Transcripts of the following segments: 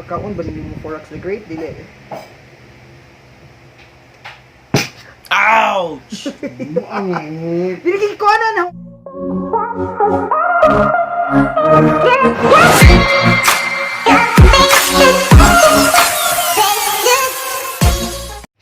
ipakaon ba nimo Forex the Great dili. Ouch! Dili ko na.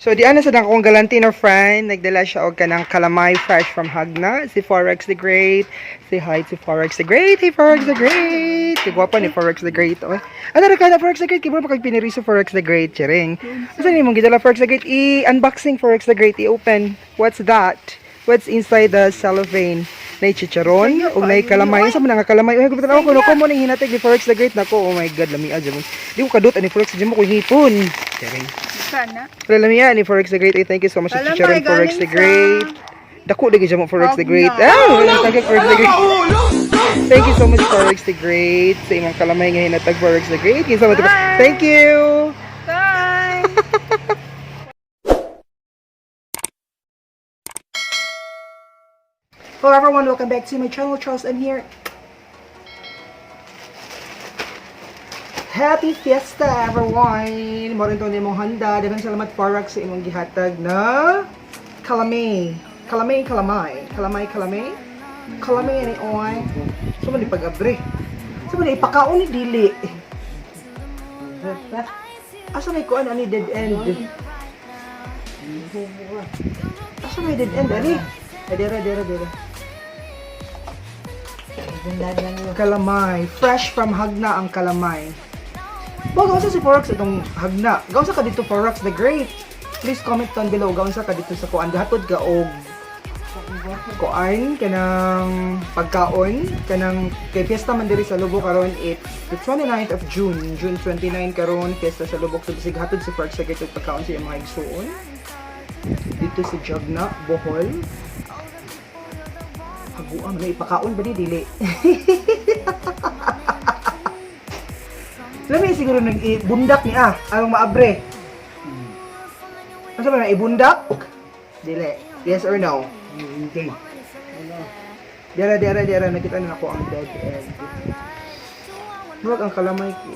So di ana sa akong galantino friend, nagdala siya og kanang Calamay fresh from Jagna, si Forex the Great. Say hi to Forex the Great. Hey Forex the Great. Kagwapa ni Forex the Great. Oy. Ano ra ka na Forex the Great? Kibro pa kag piniri sa Forex the Great, chiring. Asa ni mong gidala Forex the Great? I-unboxing Forex the Great, i-open. What's that? What's inside the cellophane? Nay chicharon o nay kalamay. Sa man nga kalamay? Oy, gubitan ako kuno ko mo ning hinatig ni Forex the Great nako. Oh my god, lami adyo mo. Di ko kadot ani Forex mo ko hipon. Chiring. Sana. Pero alam niya ni Forex the Great. Thank you so much Calamay, Chicharon Forex the galing Great. Dako di mo Forex the Great. Jagna. Thank you Forex the Great. Thank you so much Forex the Great. Sa imong kalamay nga hinatag Forex the Great. Thank you. Bye! Hello everyone, welcome back to my channel. Charles, I'm here. Happy Fiesta everyone! Morin to ni mong handa. Daghang salamat Forex sa imong gihatag na Calamay. Calamay. Calamay ni oy. So man ipag-abre. So man ipakaon ni dili. Asa may kuan ani dead end? Asa may dead end ani? Dera. Calamay. Fresh from Jagna ang Calamay. Gawin sa si Forex itong Jagna. Gawin sa ka dito Forex the Great. Please comment down below. Gawin sa ka dito sa kuan. Gahatod ka og kuan kanang pagkaon. Kanang kay fiesta man diri sa Lubok karon. It's the 29th of June. June 29 karon. Fiesta sa Lubok. So bisig hatod si Forex the Great og pagkaon sa iyang mga igsuon. Dito si Jagna Bohol. Haguan na ipakaon ba ni dili? Lami siguro nag-ibundak ni anong maabre. Ano ba na ibundak? Dili. Yes or no? Okay. Dera nakita na ako ang dead end. Huwag ang kalamay ko.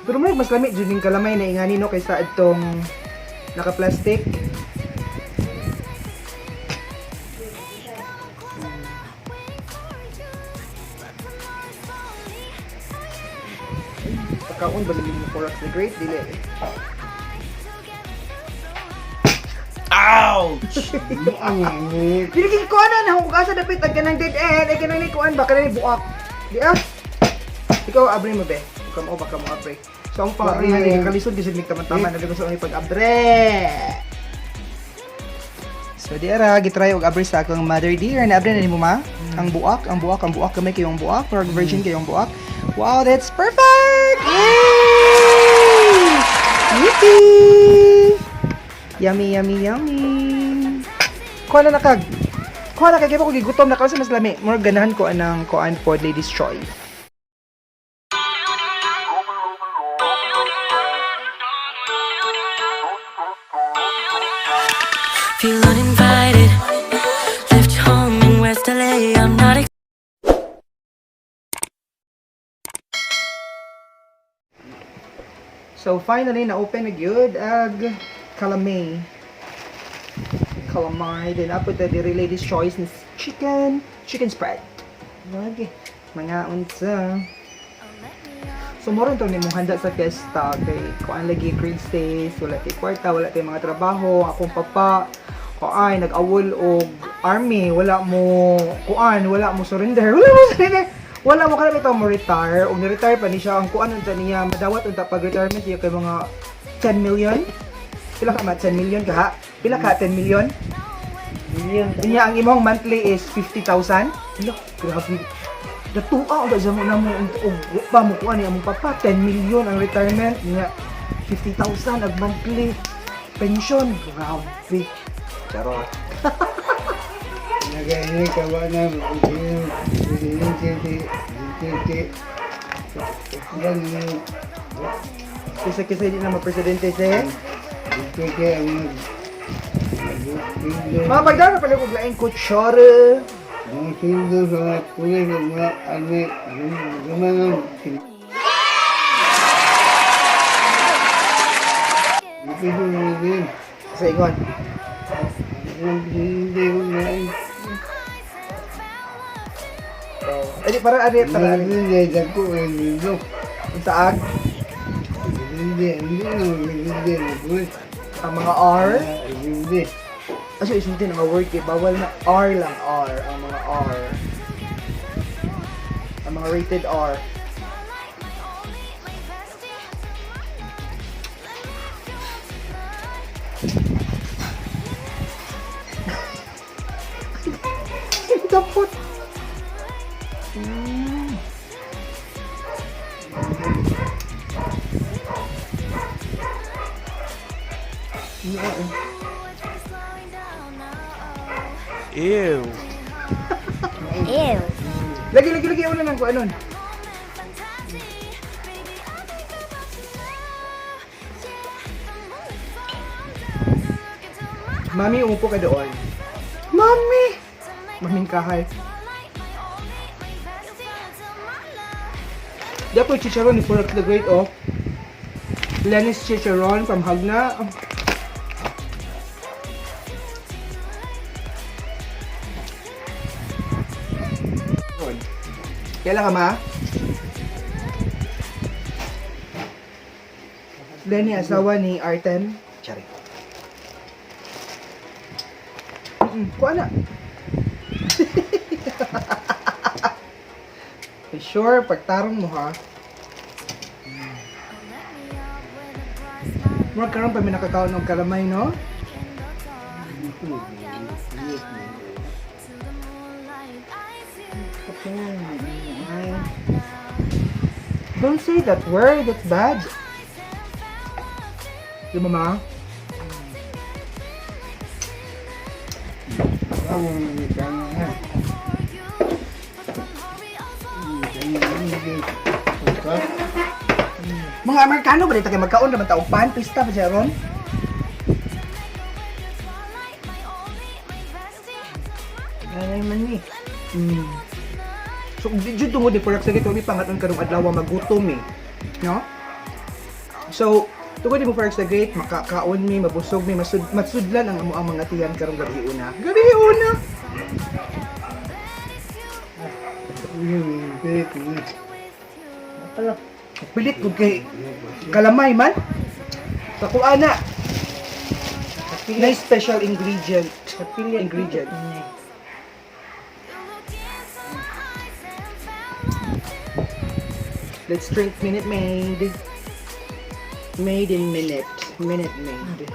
Pero may mas lamig dyan yung kalamay na ingani no kaysa itong naka-plastic. Pagkaon ba naging Forex the Great? Dili. Ouch! Pinigil ko na hukasa dapit ang kanang dead end ay kanang nikuan ba kanang buak. Di ikaw abre mo be. Ikaw mo baka mo abre. So ang pang-abrihan ay kalisod kasi nagtaman-taman na gusto ni pag-abre. So diara gitry og abre sa akong mother dear na abre na nimo ma. Ang buak kamay kayong buak, or virgin kayong buak. Wow, that's perfect! Yay! Yippee! Yummy. Kuha na kag kaya ko gigutom na kasi mas lami. More ganahan ko anang kuan pod ladies choice. Feel uninvited, left home in West LA. I'm not. So finally na-open na gyud ag Calamay. Then apod the ladies choice is chicken spread. Lagi mga unsa. So moron to nimong handa sa fiesta kay kuan lagi grade stays, wala tay kwarta, wala tay mga trabaho, akong papa kuan nag-awol og army, wala mo surrender. Wala mo kala ito mo retire o ni-retire pa ni siya ang kuan unta niya madawat unta pag retirement niya kay mga 10 million. Pila ka 10 million ka ha? Pila ka 10 million? Niya ang imong monthly is 50,000. Hala, grabe. Datua ang sa mo na mo og pa mo kuan ni among papa 10 million ang retirement niya 50,000 ang monthly pension. Grabe. Charot. Nagay ka ba na Kisa hindi na ma-presidente siya. Mga pagdara pala kong laing kutsara. Mga sildo sa mga pulis, mga ano, gumanong Sa ingon. Hindi ko na. Edi para ari tara. Hindi ko hindi. Ang taag Hindi na. ang mga R. Hindi. Aso isunti na mga word kay bawal na R lang R ang mga R. Ang mga rated R. Dapot. Ew. Ew. Lagi una nang kuan nun. Mami, umupo ka doon. Mami! Maming kahay. Di ako yung chicharon ni Forex the Great, oh. Lenny's chicharon from Jagna. Kailan ka, ma? Lenny, asawa ni Artem. Chari. Kuha na. Sure, pagtarong mo ha. Magkaroon pa may nakakaon ng kalamay, no? Don't say that word, that's bad. Di ba, ma? Mga Amerikano ba dito kayo magkaon naman taong pan? Pista ba siya ron? Nanay man ni. So, dito tungod ni Forex sagit, wali pangaton karong adlaw magutom eh. No? So, tungod ni mo Forex sagit, makakaon mi, mabusog mi, matsudlan ang amo ang mga tiyan karong gabi una. Gabi una! Pilit ko kay Calamay man. Takuan na. Na special ingredient. Ingredient. Let's drink Minute Maid. Made in minute. Minute Maid.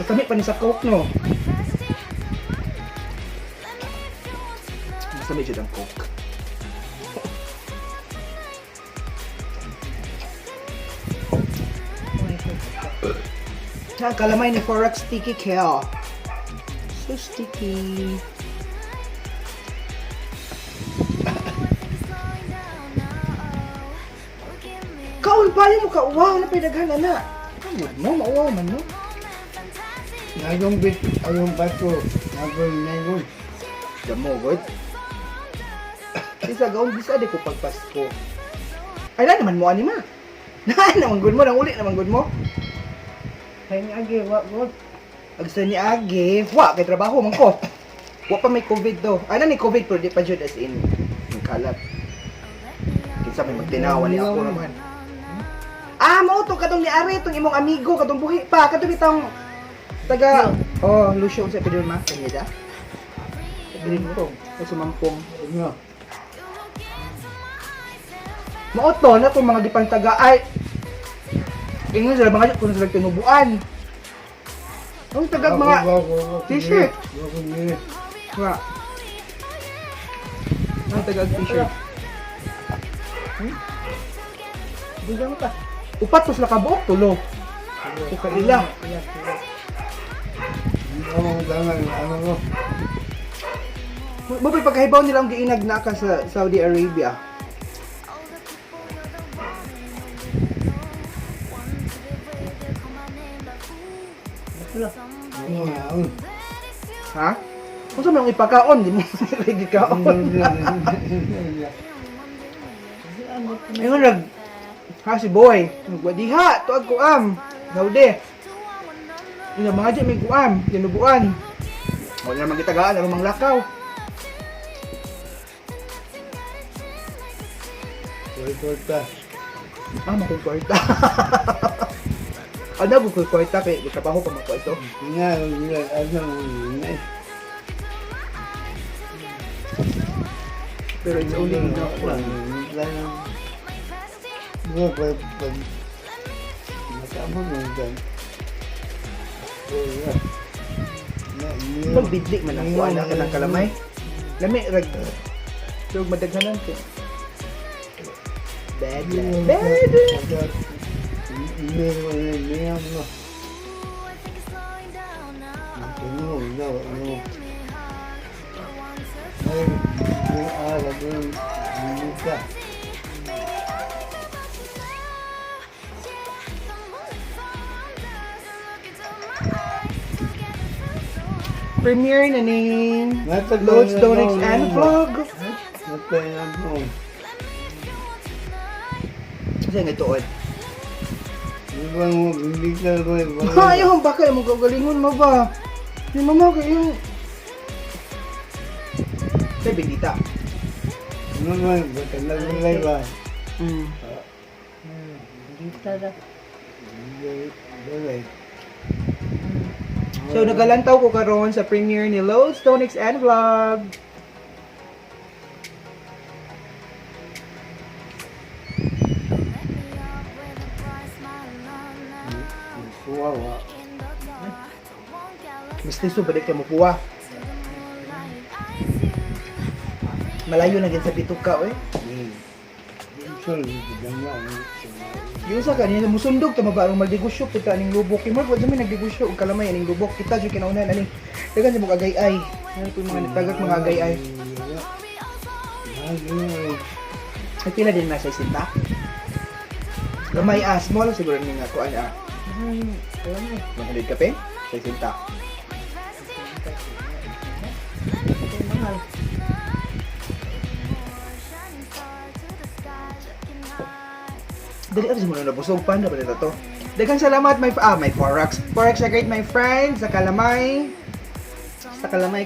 Matami pa ni sa Coke, no? Matami dyan ang Coke. Tsaka kalamay ni Forex sticky kaya. So sticky. Kaon pa yung mukha. Wow, napidaghan na. Kamod mo, mauwaw man mo. Nagong bit, ayong bato. Nagong. Damo, good. Isa gaon, bisa di ko pagpasko. Ay, na naman mo, anima. Na naman good mo, nang uli naman good mo. Kaya ni Agi, wak mo. Agsa ni Agi, wa, kay trabaho man ko. Wa pa may COVID do. Ay, na ni COVID, pero di pa dyan as in. Yung kalat. Kinsa may magtinawa ni ako naman. Ah, mo to katong ni Ari, itong imong amigo, katong buhi pa, katong itong taga, oh, Lucio, sa pwede ma, kanya da? Pwede mo to, sa sumampong. Ano? Mauto na itong mga dipang taga, ay, ingin sila mga kung sila tinubuan. Ang taga mga t-shirt. Wa. Ang taga t-shirt. Bigyan mo pa. Upat to sila kabuok, tulo. Kanila. Ano mo? Mabay pagkahibaw nila ang giinag na ka sa Saudi Arabia. Ha? Kung sa mga ipakaon, di mo lagi kaon. Ayun nag ha si boy, nagwadiha tuag ko Gaude. Ina mga di may kuam, dinubuan. Wala naman gitagaan, ano mang lakaw. Kwarta. Makong kwarta. Ano bukol kwarta kay trabaho pa mako ito. Nga, ano, Pero it's only enough lang. Masama mo dyan. Pag bidli man ang kuha na ka ng kalamay. Lami, rag. Pero madaghanan ko. Bad. Meron mo. Premiere na ni Loads, Donuts, and Vlog. Kasi nga ituod. Ayaw, baka yung magagalingon mo ba? Yung mama kayo yung... Say, bendita. So, nagalantaw ko karon sa premiere ni Loads, Donuts, and Vlog. Mistiso, balik ka mo puwa. Malayo na gid sa bituka, oy. Yung sa kanina musundog ta mabarong magdegosyo kita ning lubok. Kimol wa mi nagdegosyo og kalamay ning lubok. Kita jud kinaunan ani. Dagan sa mga agay-ay. Ano to mga tagak mga agay-ay. Ay pila din na sa sinta. Gamay small siguro ni nga kuan kalamay. Mahalid ka pe? Sa sinta. Mahal. Dali ako muna nabusog pa na ba nito to? Daghang salamat my Forex. Forex sa great my friends sa Calamay. Sa Calamay.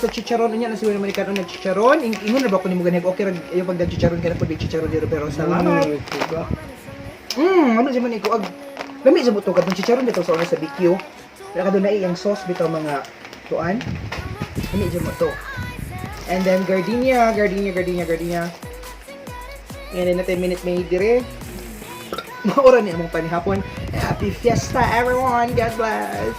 Sa chicharon niya na siya naman ikaw na chicharon. Ingon na ba ko nimo ganib okay ra ayo pag chicharon kana pud chicharon dito pero salamat. Ano siya man iko ag lami sa buto kadtong chicharon dito sa una sa BQ. Wala ka doon na iyang sauce bitaw mga tuan. Lami siya mo to. And then gardenia. Yan na 10 minute may dire. Maura niya mong panihapon. Happy fiesta everyone. God bless.